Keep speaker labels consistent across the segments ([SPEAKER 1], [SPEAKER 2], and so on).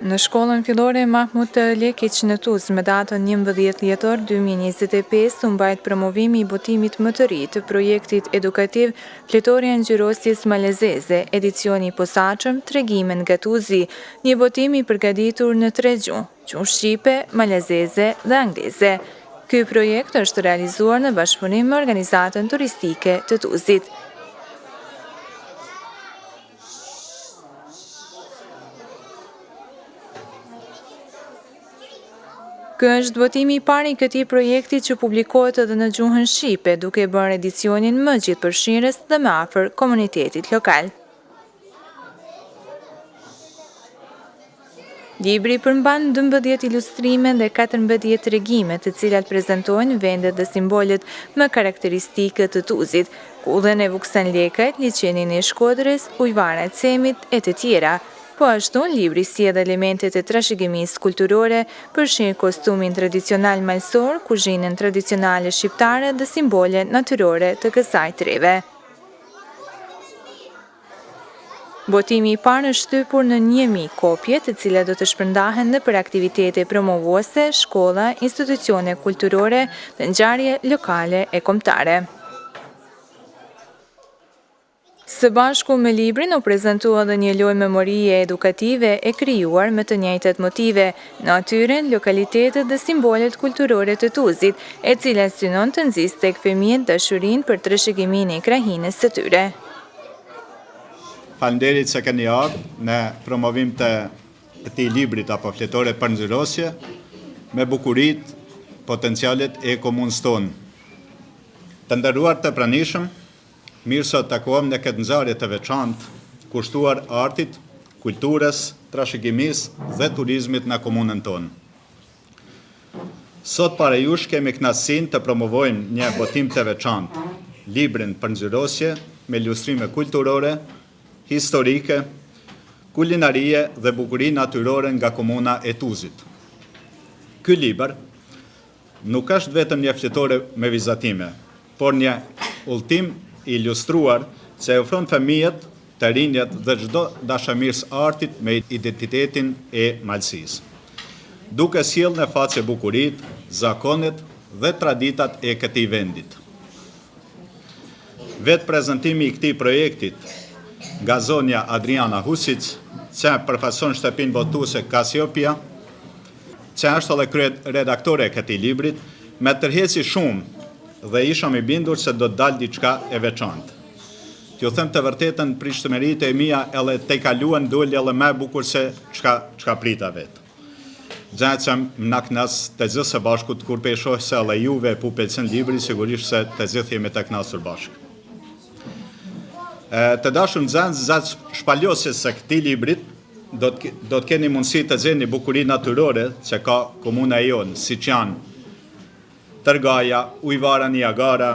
[SPEAKER 1] Në shkollën fillore Mahmut Lekić në Tuzë, me datën 11 dhjetor 2025, u mbajt promovimi i botimit më të ri të projektit edukativ Fletorja ngjyrosjes malezeze, edicioni i posaçëm Tregime nga Tuzi, një botim i përgatitur në 3 gjuhë, gjuhë shqipe, malezeze dhe angleze. Ky projekt është realizuar në bashkëpunim me organizatën turistike të Tuzit. Ky është votimi i parë i këtij projekti që publikohet edhe në gjuhën shqipe, duke bërë edicionin më gjithëpërfshirës dhe më afër komunitetit lokal. Libri përmban 12 ilustrime dhe 14 tregime, të cilat prezantojnë vendet dhe simbolet më karakteristike të Tuzit, kullën e Vuksanlekajt, liçenin e Shkodrës, ujvara e Cemit e të tjera. Po ashtu, libri sjell elementet e trashëgimisë kulturore, përfshin kostumin tradicional malsor, kuzhinën tradicionale shqiptare dhe simbole natyrore të kësaj treve. Botimi i parë është shtypur në 1000 kopje, të cilat do të shpërndahen nëpër aktivitete promovuese, shkolla, institucione kulturore dhe ngjarje lokale e kombëtare. Së bashku me librin u prezantua edhe një lojë memorie edukative e krijuar me të njëjtat motive, natyrën, lokalitetet dhe simbolet kulturore të Tuzit, e cila synon të nxjisë tek fëmijët dashurinë për trashëgiminë e krahinës së tyre.
[SPEAKER 2] Faleminderit se keni ardhur në promovim të këtij librit apo Fletore për ngjyrosje me bukuritë, potencialet e komunës tonë. Të nderuar të pranishëm, mirë sot takohem në këtë ngjarje të veçantë, kushtuar artit, kulturës, trashëgimisë dhe turizmit në komunën tonë. Sot para jush kemi kënaqësinë të promovojmë një botim të veçantë, librin për ngjyrosje me ilustrime kulturore, historike, kulinarie dhe bukuri natyrore nga komuna e Tuzit. Ky libër nuk është vetëm një fletore me vizatime, por një udhtim i ilustruar që e ofron fëmijët, të rinjët dhe çdo dashamirës artit me identitetin e malësisë, duke sjellë në faqe bukuritë, zakonet dhe traditat e këtij vendit. Vetë prezantimi i këtij projektit nga zonja Adriana Husic, që përfaqëson shtëpinë botuese Kasiopia, që është edhe kryeredaktore e këtij librit, më tërheqi shumë dhe isham i bindur se do të dalë diçka e veçantë. T'ju them të vërtetën, prishtëmëritë e mia edhe te kaluan doli edhe më bukur se çka prita vetë. Gjatë që më kënas të gjithë së bashkut, kur pe shoh se edhe juve pu pëlqen libri, sigurisht se të gjithë jemi të kënaqur bashkë. Të dashur nxënës, gjatë shpalosjes së këtij librit, do të keni mundësi të gjeni bukuri natyrore që ka komuna jonë, siç janë Tërgaja, ujvara Niagara,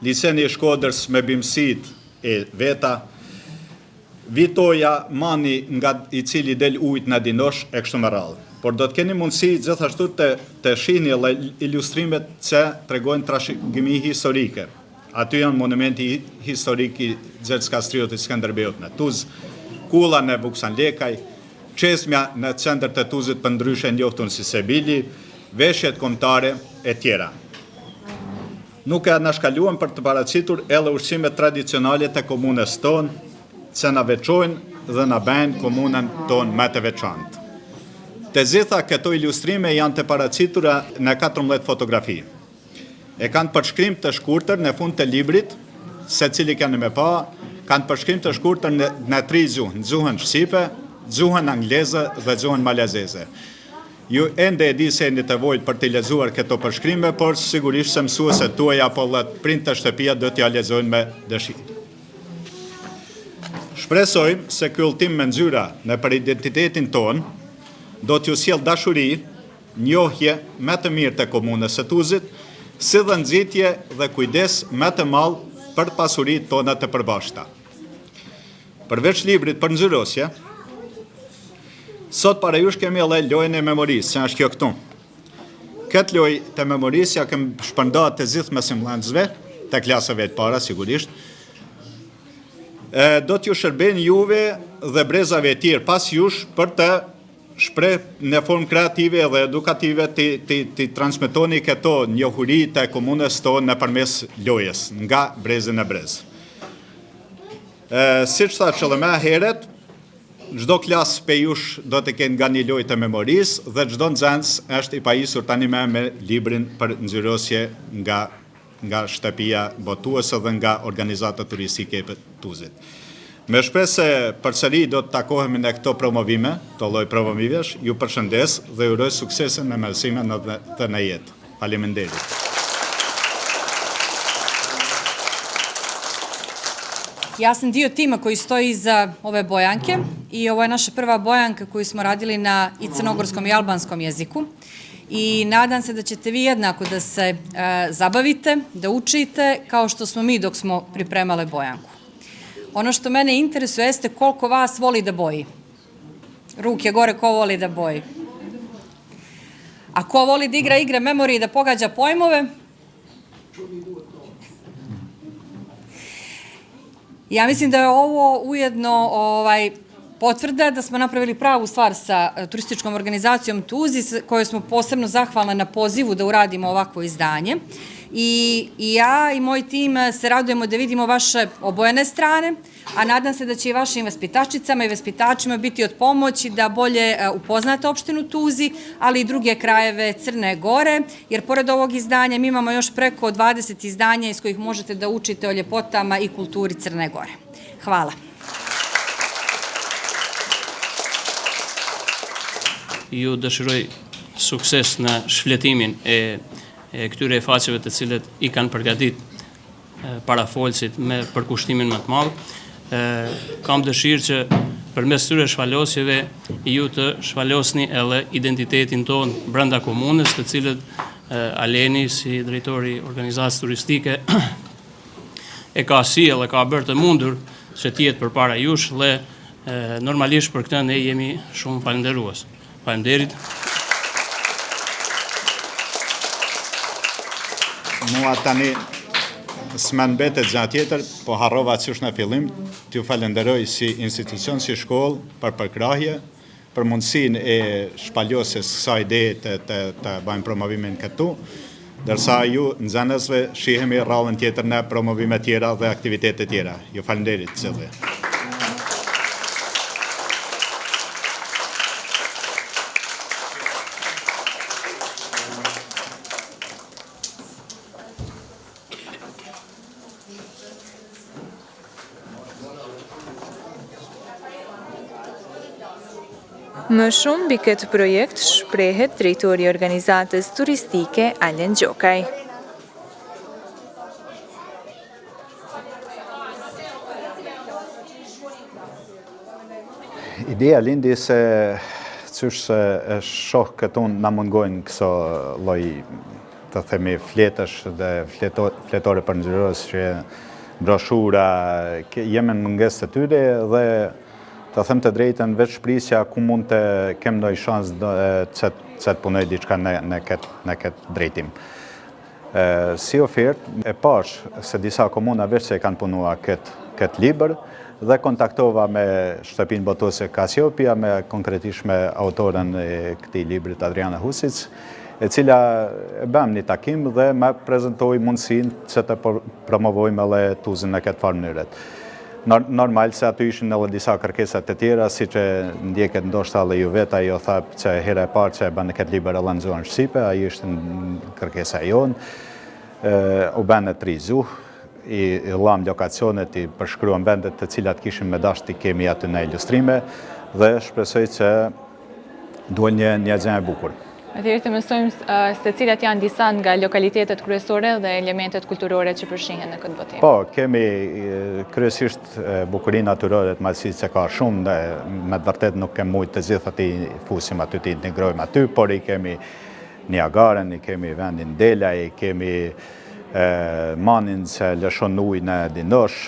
[SPEAKER 2] liçeni e Shkodrës me bimësit e veta, Vitoja, mani nga i cili del ujt në dinosh e kështu me radhë. Por do të keni mundësi gjithashtu të shihni edhe ilustrimet që tregojnë trashëgimi historike. Aty janë monumenti historik i Gjergj Kastriot i Skënderbeut në Tuzë, kulla në Vuksanlekaj, çesmja në qendër të Tuzit për ndryshe njoftun si Sebili, veshjet kombëtare e tjera. Nuk e na shkaluam për të paraqitur edhe ushqimet tradicionale të komunës tonë, që na veçojnë dhe na bëjnë komunën tonë më të veçantë. Të gjitha këto ilustrime janë të paraqitura në 14 fotografi. E kanë përshkrim të shkurtër në fund të librit, secili kanë me pa, kanë përshkrim të shkurtër në 3 gjuhë, në gjuhën shqipe, gjuhën angleze dhe gjuhën malezeze. Ju ende e di se jeni të vojt për të lexuar këto përshkrime, por sigurisht se mësueset tuaj apo dhe prind të shtëpia do t'ja lexojnë me dëshirë. Shpresojmë se ky udhtim me ngjyra në për identitetin ton do t'ju sjellë dashuri, njohje më të mirë të komunës së Tuzit, si dhe nxitje dhe kujdes më të madh për pasuritë tona të përbashkëta. Përveç librit për ngjyrosje, sot para jush kemi edhe lojën e memorisë, që është kjo këtu. Këtë lojë të memorisë ja kem shpërndarë të gjithë mësimdhënësve, të klasave të para sigurisht. Do t'ju shërben juve dhe brezave e tjerë pas jush për të shpreh në formë kreative dhe edukative ti transmetoni këto njohuri të komunës tonë nëpërmes lojës nga brezi në brez. Siç thash edhe më herët, çdo klas pe jush do të kenë nga një lojë të memorisë dhe çdo nxënës është i pajisur tani me librin për nxyrosje nga shtëpia botuese dhe nga organizata turistike e Tuzit. Me shpresë se përsëri do të takohemi në këto promovime, të lloj promovimesh, ju përshëndes dhe ju uroj suksese me mësimet në jetë. Faleminderit.
[SPEAKER 3] Ja sam dio tima koji stoji iza ove bojanke i ovo je naša prva bojanka koju smo radili na i crnogorskom i albanskom jeziku. I nadam se da ćete vi jednako da se zabavite, da učite, kao što smo mi dok smo pripremale bojanku. Ono što mene interesuje jeste koliko vas voli da boji. Ruke gore, ko voli da boji. A ko voli da igra igre memorije i da pogađa pojmove? Ja mislim da je ovo ujedno potvrda da smo napravili pravu stvar sa turističkom organizacijom Tuzi, kojoj smo posebno zahvalni na pozivu da uradimo ovakvo izdanje. I ja i moj tim se radujemo da vidimo vaše obojene strane, a nadam se da će i vašim vaspitačicama i vaspitačima biti od pomoći da bolje upoznate opštinu Tuzi, ali i druge krajeve Crne Gore, jer pored ovog izdanja mi imamo još preko 20 izdanja iz kojih možete da učite o ljepotama i kulturi Crne Gore. Hvala.
[SPEAKER 4] Ju dëshiroj sukses në shfletimin e këtyre faqeve të cilët i kanë përgatit parafolësit me përkushtimin më të madh. Kam dëshirë që përmes këtyre shfalosjeve ju të shfalosni edhe identitetin tonë brenda komunës, të cilët Aleni si drejtori organizatës turistike e ka sjellë dhe ka bërë të mundur që të jetë përpara jush dhe normalisht për këtë ne jemi shumë falënderues. Faleminderit.
[SPEAKER 2] Mua tani s'më mbetet gjë tjetër, po harrova qysh në fillim, t'ju falenderoj si institucion, si shkollë për përkrahje, për mundësinë e shpalosjes kësaj ideje të bëjmë promovimin këtu, dërsa ju nxënësve shihemi rrallën tjetër në promovime tjera dhe aktivitete tjera. Ju falenderit gjithë.
[SPEAKER 1] Më shumë mbi këtë projekt shprehet drejtori i organizatës turistike Alen Gjokaj.
[SPEAKER 2] Ideja lindi se qysh se shoh këtun na mungojnë këso lloj të themi fletësh dhe fletore për nxyrës që broshura, jemi në mungesë të tyre dhe të them të drejtën veç shprisja ku mund të kem ndonjë shans që të punoj diçka në këtë drejtim. Si ofertë e pash se disa komuna veç se kanë punuar këtë libër dhe kontaktova me shtëpinë botuese Kasiopia, konkretisht me autorën e këtij librit Adriana Husic, e cila e bëm një takim dhe më prezantoi mundësinë që të promovojmë edhe Tuzin në këtë farë mënyrë. Normal se aty ishin edhe disa kërkesat të tjera, si që ndjeket ndoshta edhe ju vetë, ajo tha që hera e parë që e bën këtë libër e lanzuar në Shqipe, ajo ishte kërkesa jonë, u bën e trizu, i llam lokacionet, i përshkruan vendet të cilat kishim me dashur të kemi aty në ilustrime dhe shpresoj që duhet një gjë e bukur.
[SPEAKER 1] Atëherë të mësojmë se cilat janë disa nga lokalitetet kryesore dhe elementet kulturore që përfshihen në këtë botim.
[SPEAKER 2] Po, kemi kryesisht bukurinë natyrore të malësisë që ka shumë, dhe me të vërtet nuk kemi mujtë të gjitha të fusim aty, të integrojmë aty, por i kemi Niagaren, i kemi vendin Dela, i kemi manin që lëshon ujë në Dinosh,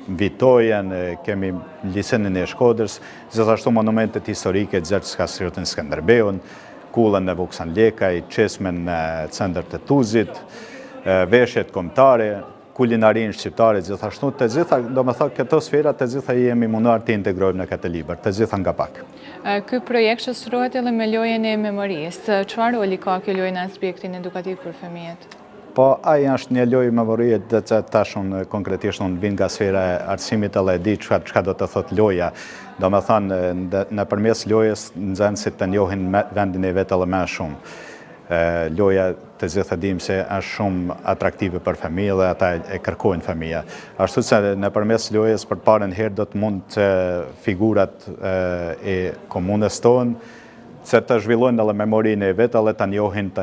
[SPEAKER 2] Vitojen, kemi lisenin e Shkodrës, gjithashtu monumentet historike, Gjergj Kastriotën Skënderbeun, Kullën në Vuksan Lekaj, Qesmen në cëndër të Tuzit, veshjet kombëtare, kulinarinë shqiptare, gjithashtu të gjitha, do me thënë këto sfera të gjitha jemi munduar të integrojmë në këtë libër, të gjitha nga pak.
[SPEAKER 1] Ky projekt shoqërohet edhe me lojën e memorisë. Çfarë roli ka kjo lojë në aspektin edukativ për fëmijët?
[SPEAKER 2] Po, ajo është një lojë memorie dhe që tash unë konkretisht unë vinë nga sfera e arsimit edhe e di çka do të thotë loja. Do me thënë, nëpërmes lojës nxënësit të njohin vendin e vetë edhe më shumë. Loja të gjitha dim se është shumë atraktive për fëmijë dhe ata e kërkojnë fëmija. Ashtu që nëpërmes lojës për parën herë do të mund që figurat e komunës tonë që të zhvillojnë edhe memorinë e vetë edhe të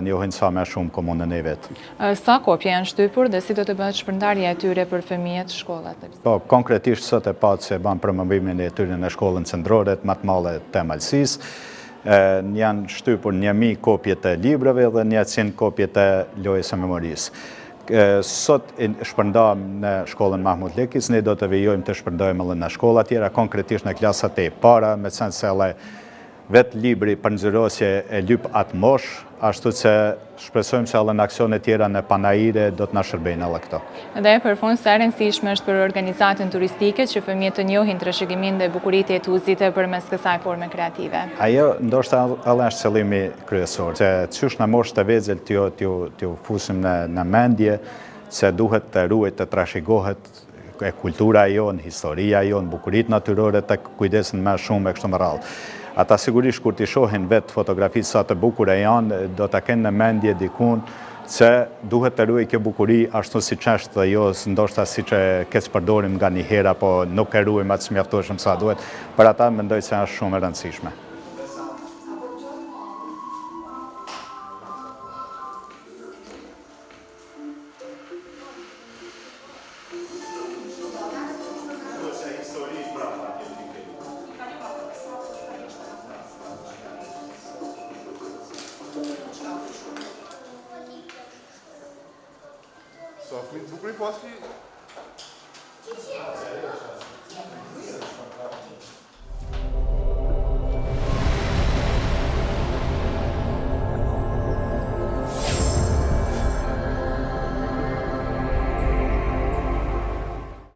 [SPEAKER 2] njohin sa më shumë komunën e vetë.
[SPEAKER 1] Sa kopje janë shtypur dhe si do të bëhet shpërndarja e tyre për fëmijët shkollat?
[SPEAKER 2] Po, konkretisht sot e patë se ban promovimin e tyre në shkollën qendrore të më të madhe të Malësisë. Janë shtypur 1000 kopje të librave dhe 100 kopje të lojës së memorisë. Sot shpërndam në shkollën Mahmut Lekis, ne do të vijojmë të shpërndojmë edhe në shkolla tjera, konkretisht në klasat e para, me qenë se vetë libri për nxyrosje e lyp atë mosh, ashtu që shpresojmë se edhe në aksione tjera në panajire do të na shërbejnë edhe këto.
[SPEAKER 1] Dhe për fund, sa e rëndësishme është për organizatën turistike që fëmijët të njohin trashëgiminë dhe bukuritë e Tuzit përmes kësaj forme kreative?
[SPEAKER 2] Ajo ndoshta edhe është qëllimi kryesor, që qysh në moshë të vegjël t'ju fusim në mendje se duhet të ruhet, të trashëgohet e kultura jonë, historia jonë, bukuritë natyrore të kujdesin më shumë e kështu me radhë. Ata sigurisht kur t'i shohin vetë fotografitë sa të bukura janë, do t'a kenë në mendje dikun që duhet të ruaj kjo bukuri ashtu si që është dhe jo ndoshta si që keq përdorim nga një hera, po nuk e ruajmë atë mjaftueshëm sa duhet, për ata mendoj se është shumë e rëndësishme.
[SPEAKER 5] So, mit bukuri po aski?